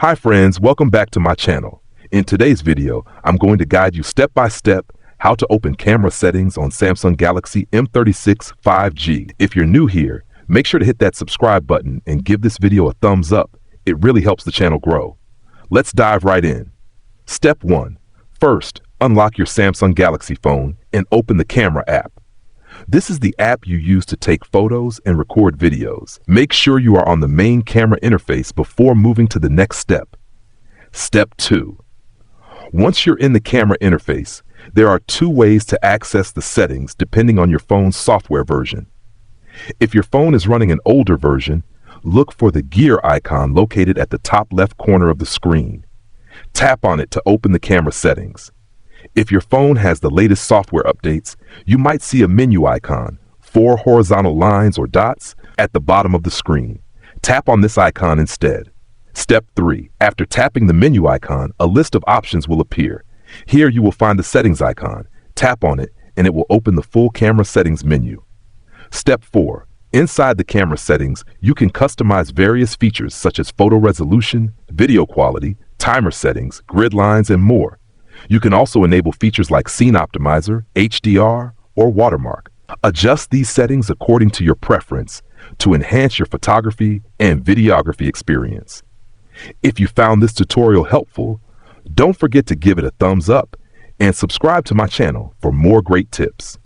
Hi friends, welcome back to my channel. In today's video, I'm going to guide you step by step how to open camera settings on Samsung Galaxy M36 5G. If you're new here, make sure to hit that subscribe button and give this video a thumbs up. It really helps the channel grow. Let's dive right in. Step 1. First, unlock your Samsung Galaxy phone and open the camera app. This is the app you use to take photos and record videos. Make sure you are on the main camera interface before moving to the next step. Step 2. Once you're in the camera interface, there are two ways to access the settings depending on your phone's software version. If your phone is running an older version, look for the gear icon located at the top left corner of the screen. Tap on it to open the camera settings. If your phone has the latest software updates, you might see a menu icon, 4 horizontal lines or dots, at the bottom of the screen. Tap on this icon instead. Step 3. After tapping the menu icon, a list of options will appear. Here you will find the settings icon. Tap on it and it will open the full camera settings menu. Step 4. Inside the camera settings, you can customize various features such as photo resolution, video quality, timer settings, grid lines, and more. You can also enable features like Scene Optimizer, HDR, or Watermark. Adjust these settings according to your preference to enhance your photography and videography experience. If you found this tutorial helpful, don't forget to give it a thumbs up and subscribe to my channel for more great tips.